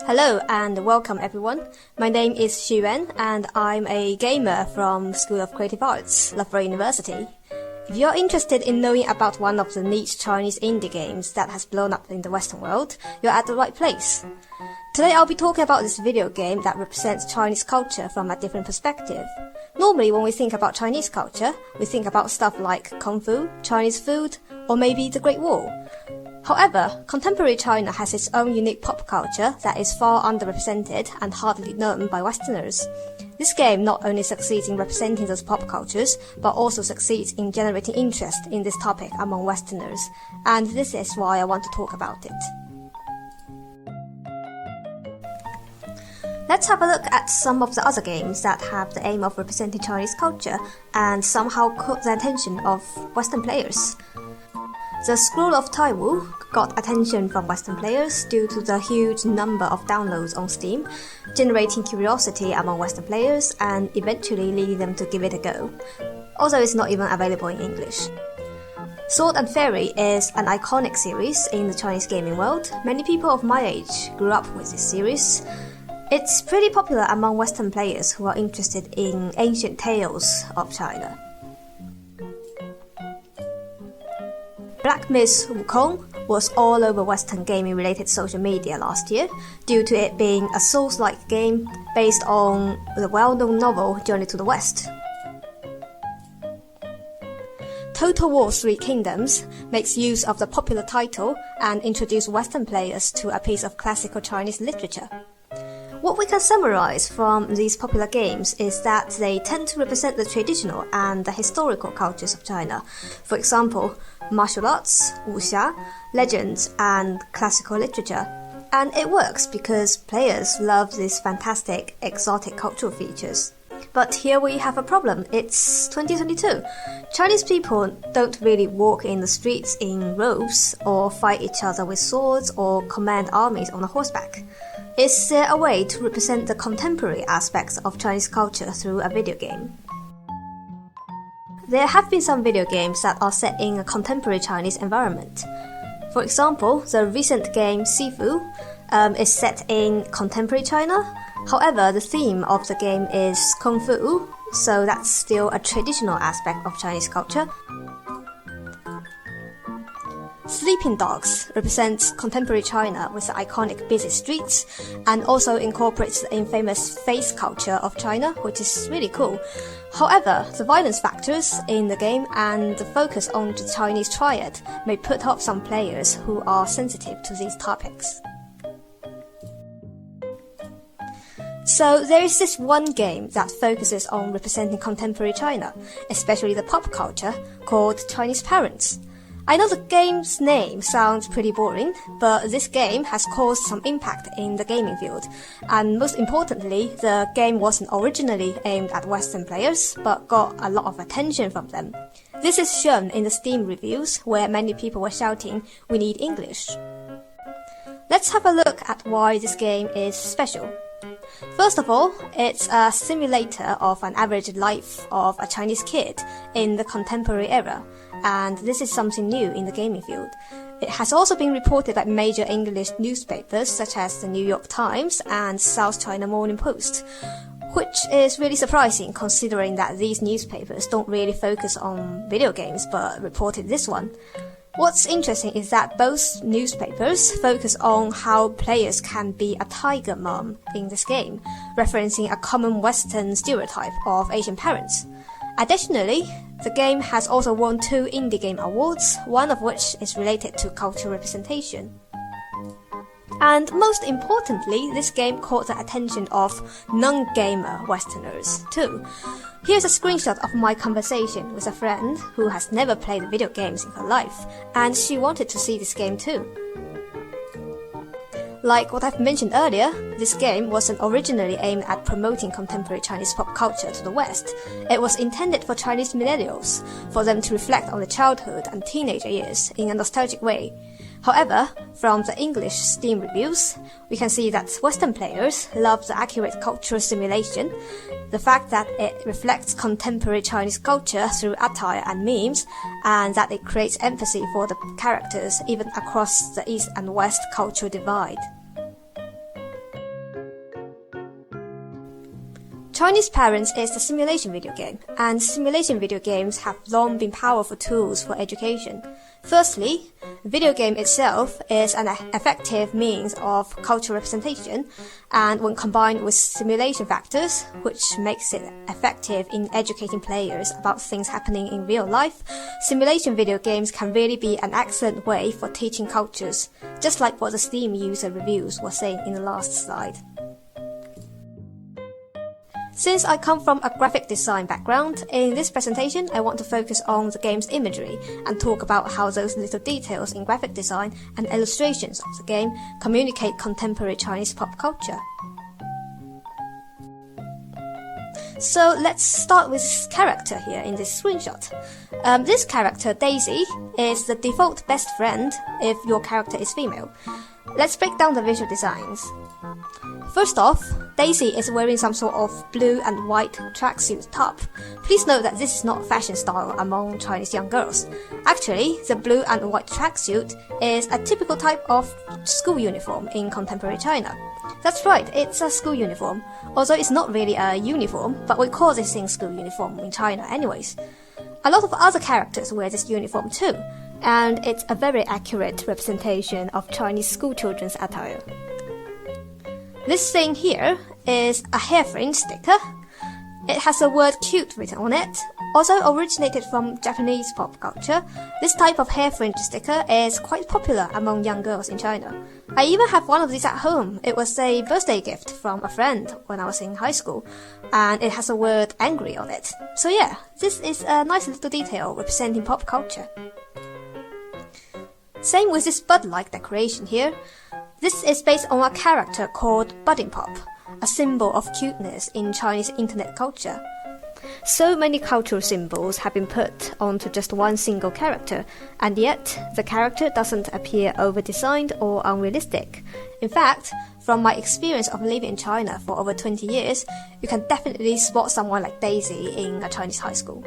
Hello and welcome everyone. My name is Xiyuan and I'm a gamer from School of Creative Arts, Loughborough University. If you're interested in knowing about one of the neat Chinese indie games that has blown up in the Western world, you're at the right place. Today I'll be talking about this video game that represents Chinese culture from a different perspective. Normally when we think about Chinese culture, we think about stuff like Kung Fu, Chinese food, or maybe the Great Wall. However, contemporary China has its own unique pop culture that is far underrepresented and hardly known by Westerners. This game not only succeeds in representing those pop cultures, but also succeeds in generating interest in this topic among Westerners, and this is why I want to talk about it. Let's have a look at some of the other games that have the aim of representing Chinese culture and somehow caught the attention of Western players. The Scroll of Taiwu got attention from Western players due to the huge number of downloads on Steam, generating curiosity among Western players and eventually leading them to give it a go, although it's not even available in English. Sword and Fairy is an iconic series in the Chinese gaming world. Many people of my age grew up with this series. It's pretty popular among Western players who are interested in ancient tales of China. Black Myth Wukong was all over Western gaming-related social media last year due to it being a Souls-like game based on the well-known novel Journey to the West. Total War 3 Kingdoms makes use of the popular title and introduces Western players to a piece of classical Chinese literature. What we can summarize from these popular games is that they tend to represent the traditional and the historical cultures of China. For example, martial arts, wuxia, legends, and classical literature. And it works because players love these fantastic, exotic cultural features. But here we have a problem. It's 2022. Chinese people don't really walk in the streets in robes or fight each other with swords or command armies on a horseback. Is there a way to represent the contemporary aspects of Chinese culture through a video game? There have been some video games that are set in a contemporary Chinese environment. For example, the recent game Sifu is set in contemporary China. However, the theme of the game is Kung Fu, so that's still a traditional aspect of Chinese culture. Sleeping Dogs represents contemporary China with the iconic busy streets and also incorporates the infamous face culture of China, which is really cool. However, the violence factors in the game and the focus on the Chinese triad may put off some players who are sensitive to these topics. So there is this one game that focuses on representing contemporary China, especially the pop culture, called Chinese Parents. I know the game's name sounds pretty boring, but this game has caused some impact in the gaming field. And most importantly, the game wasn't originally aimed at Western players, but got a lot of attention from them. This is shown in the Steam reviews, where many people were shouting, "We need English." Let's have a look at why this game is special. First of all, it's a simulator of an average life of a Chinese kid in the contemporary era, and this is something new in the gaming field. It has also been reported by major English newspapers such as the New York Times and South China Morning Post, which is really surprising considering that these newspapers don't really focus on video games but reported this one. What's interesting is that both newspapers focus on how players can be a tiger mom in this game, referencing a common Western stereotype of Asian parents. Additionally, the game has also won 2 indie game awards, one of which is related to cultural representation. And most importantly, this game caught the attention of non-gamer Westerners too. Here's a screenshot of my conversation with a friend who has never played video games in her life, and she wanted to see this game too. Like what I've mentioned earlier, this game wasn't originally aimed at promoting contemporary Chinese pop culture to the West. It was intended for Chinese millennials, for them to reflect on their childhood and teenager years in a nostalgic way. However, from the English Steam reviews, we can see that Western players love the accurate cultural simulation, the fact that it reflects contemporary Chinese culture through attire and memes, and that it creates empathy for the characters even across the East and West cultural divide. Chinese Parents is a simulation video game, and simulation video games have long been powerful tools for education. Firstly, the video game itself is an effective means of cultural representation, and when combined with simulation factors, which makes it effective in educating players about things happening in real life, simulation video games can really be an excellent way for teaching cultures, just like what the Steam user reviews were saying in the last slide. Since I come from a graphic design background, in this presentation I want to focus on the game's imagery and talk about how those little details in graphic design and illustrations of the game communicate contemporary Chinese pop culture. So let's start with this character here in this screenshot. This character, Daisy, is the default best friend if your character is female. Let's break down the visual designs. First off, Daisy is wearing some sort of blue and white tracksuit top. Please note that this is not fashion style among Chinese young girls. Actually, the blue and white tracksuit is a typical type of school uniform in contemporary China. That's right, it's a school uniform, although it's not really a uniform, but we call this thing school uniform in China anyways. A lot of other characters wear this uniform too, and it's a very accurate representation of Chinese school children's attire. This thing here is a hair fringe sticker. It has the word cute written on it. Also originated from Japanese pop culture, this type of hair fringe sticker is quite popular among young girls in China. I even have one of these at home. It was a birthday gift from a friend when I was in high school, and it has the word angry on it. So yeah, this is a nice little detail representing pop culture. Same with this bud-like decoration here. This is based on a character called Budding Pop, a symbol of cuteness in Chinese internet culture. So many cultural symbols have been put onto just one single character, and yet the character doesn't appear over-designed or unrealistic. In fact, from my experience of living in China for over 20 years, you can definitely spot someone like Daisy in a Chinese high school.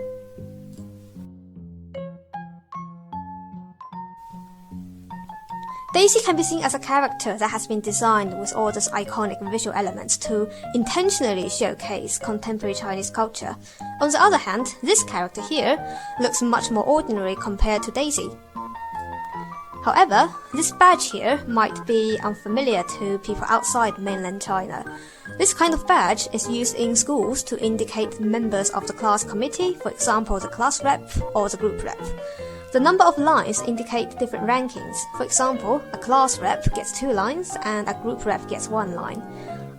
Daisy can be seen as a character that has been designed with all those iconic visual elements to intentionally showcase contemporary Chinese culture. On the other hand, this character here looks much more ordinary compared to Daisy. However, this badge here might be unfamiliar to people outside mainland China. This kind of badge is used in schools to indicate members of the class committee, for example the class rep or the group rep. The number of lines indicate different rankings. For example, a class rep gets 2 lines and a group rep gets 1 line.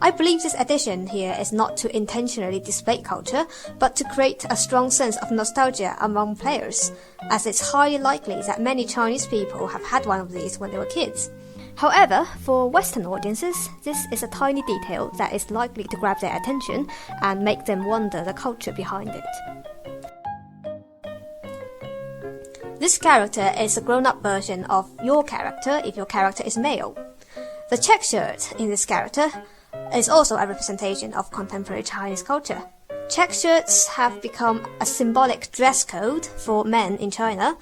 I believe this addition here is not to intentionally display culture, but to create a strong sense of nostalgia among players, as it's highly likely that many Chinese people have had one of these when they were kids. However, for Western audiences, this is a tiny detail that is likely to grab their attention and make them wonder the culture behind it. This character is a grown-up version of your character if your character is male. The check shirt in this character is also a representation of contemporary Chinese culture. Check shirts have become a symbolic dress code for men in China,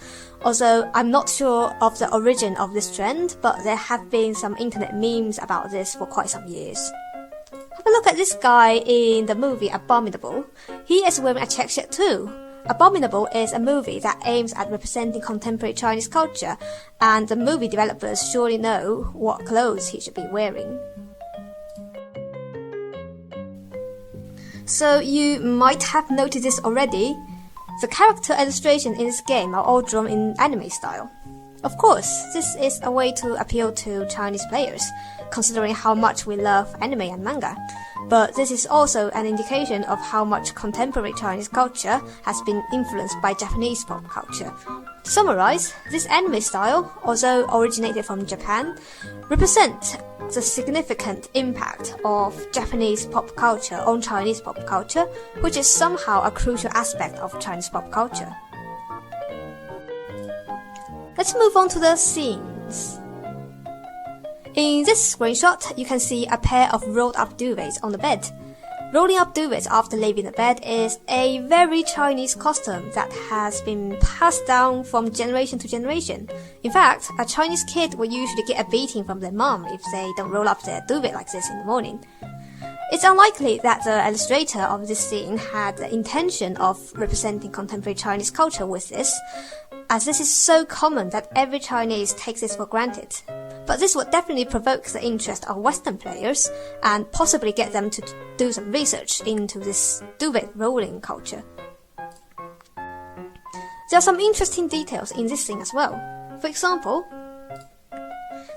although I'm not sure of the origin of this trend, but there have been some internet memes about this for quite some years. Have a look at this guy in the movie Abominable. He is wearing a check shirt too. Abominable is a movie that aims at representing contemporary Chinese culture, and the movie developers surely know what clothes he should be wearing. So you might have noticed this already. The character illustrations in this game are all drawn in anime style. Of course, this is a way to appeal to Chinese players, considering how much we love anime and manga. But this is also an indication of how much contemporary Chinese culture has been influenced by Japanese pop culture. To summarize, this anime style, although originated from Japan, represents the significant impact of Japanese pop culture on Chinese pop culture, which is somehow a crucial aspect of Chinese pop culture. Let's move on to the scenes. In this screenshot, you can see a pair of rolled-up duvets on the bed. Rolling up duvets after leaving the bed is a very Chinese custom that has been passed down from generation to generation. In fact, a Chinese kid will usually get a beating from their mom if they don't roll up their duvet like this in the morning. It's unlikely that the illustrator of this scene had the intention of representing contemporary Chinese culture with this, as this is so common that every Chinese takes this for granted. But this would definitely provoke the interest of Western players and possibly get them to do some research into this duvet rolling culture. There are some interesting details in this scene as well. For example,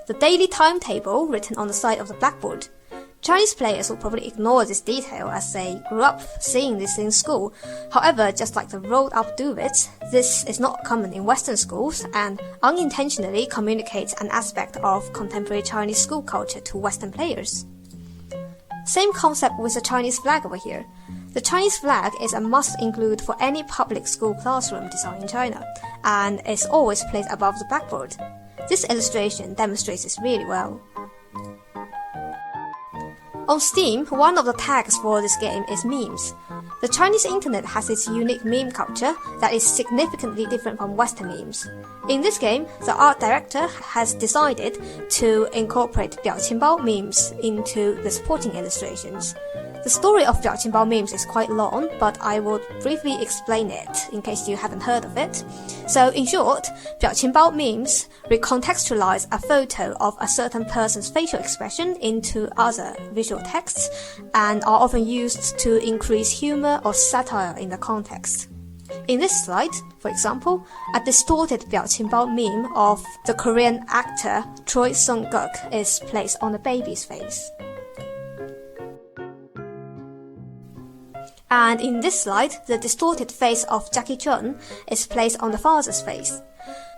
the daily timetable written on the side of the blackboard. Chinese players will probably ignore this detail as they grew up seeing this in school. However, just like the rolled up duvets, this is not common in Western schools and unintentionally communicates an aspect of contemporary Chinese school culture to Western players. Same concept with the Chinese flag over here. The Chinese flag is a must include for any public school classroom design in China, and is always placed above the blackboard. This illustration demonstrates this really well. On Steam, one of the tags for this game is memes. The Chinese internet has its unique meme culture that is significantly different from Western memes. In this game, the art director has decided to incorporate 表情包 memes into the supporting illustrations. The story of 表情包 memes is quite long, but I will briefly explain it in case you haven't heard of it. So in short, 表情包 memes recontextualize a photo of a certain person's facial expression into other visual texts and are often used to increase humor or satire in the context. In this slide, for example, a distorted 表情包 meme of the Korean actor Choi Sung-guk is placed on the baby's face. And in this slide, the distorted face of Jackie Chun is placed on the father's face.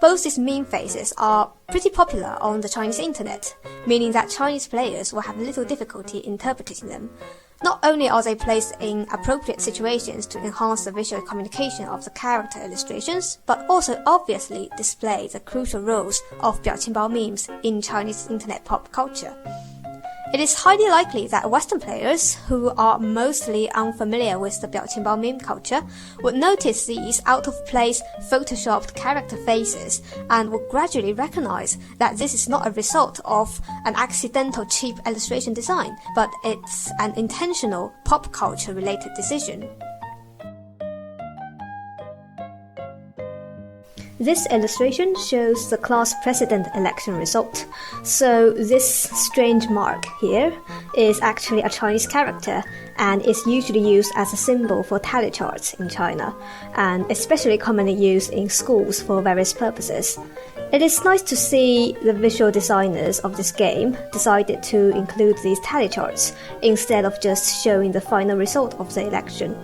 Both these meme faces are pretty popular on the Chinese internet, meaning that Chinese players will have little difficulty interpreting them. Not only are they placed in appropriate situations to enhance the visual communication of the character illustrations, but also obviously display the crucial roles of 表情包 memes in Chinese internet pop culture. It is highly likely that Western players, who are mostly unfamiliar with the 表情包 meme culture, would notice these out-of-place photoshopped character faces and would gradually recognize that this is not a result of an accidental cheap illustration design, but it's an intentional pop culture related decision. This illustration shows the class president election result. So this strange mark here is actually a Chinese character and is usually used as a symbol for tally charts in China, and especially commonly used in schools for various purposes. It is nice to see the visual designers of this game decided to include these tally charts instead of just showing the final result of the election.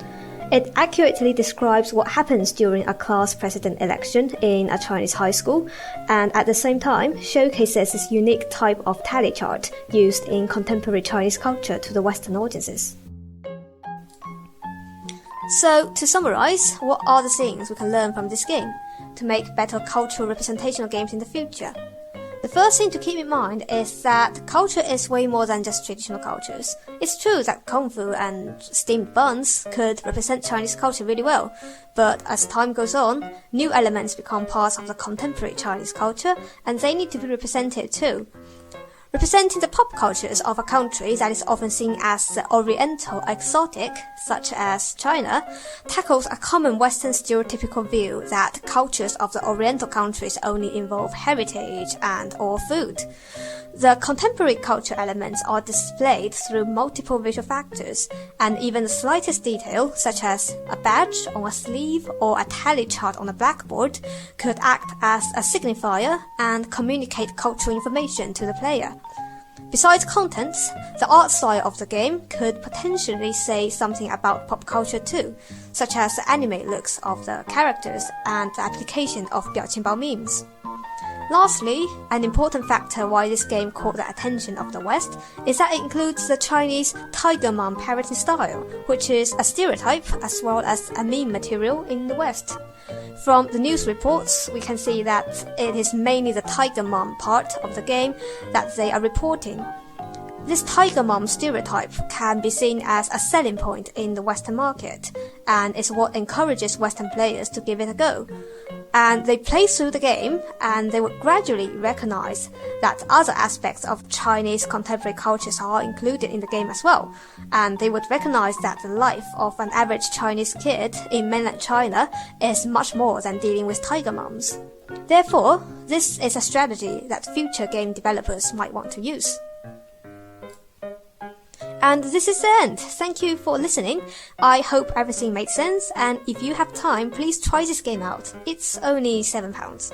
It accurately describes what happens during a class president election in a Chinese high school, and at the same time showcases this unique type of tally chart used in contemporary Chinese culture to the Western audiences. So, to summarize, what are the things we can learn from this game to make better cultural representational games in the future? The first thing to keep in mind is that culture is way more than just traditional cultures. It's true that Kung Fu and steamed buns could represent Chinese culture really well, but as time goes on, new elements become part of the contemporary Chinese culture, and they need to be represented too. Representing the pop cultures of a country that is often seen as the Oriental exotic, such as China, tackles a common Western stereotypical view that cultures of the Oriental countries only involve heritage and/or food. The contemporary culture elements are displayed through multiple visual factors, and even the slightest detail, such as a badge on a sleeve or a tally chart on a blackboard, could act as a signifier and communicate cultural information to the player. Besides contents, the art style of the game could potentially say something about pop culture too, such as the anime looks of the characters and the application of 表情包 memes. Lastly, an important factor why this game caught the attention of the West is that it includes the Chinese tiger mom parenting style, which is a stereotype as well as a meme material in the West. From the news reports, we can see that it is mainly the tiger mom part of the game that they are reporting. This tiger mom stereotype can be seen as a selling point in the Western market, and is what encourages Western players to give it a go. And they play through the game, and they would gradually recognize that other aspects of Chinese contemporary cultures are included in the game as well. And they would recognize that the life of an average Chinese kid in mainland China is much more than dealing with tiger mums. Therefore, this is a strategy that future game developers might want to use. And this is the end. Thank you for listening. I hope everything made sense, and if you have time, please try this game out. It's only £7.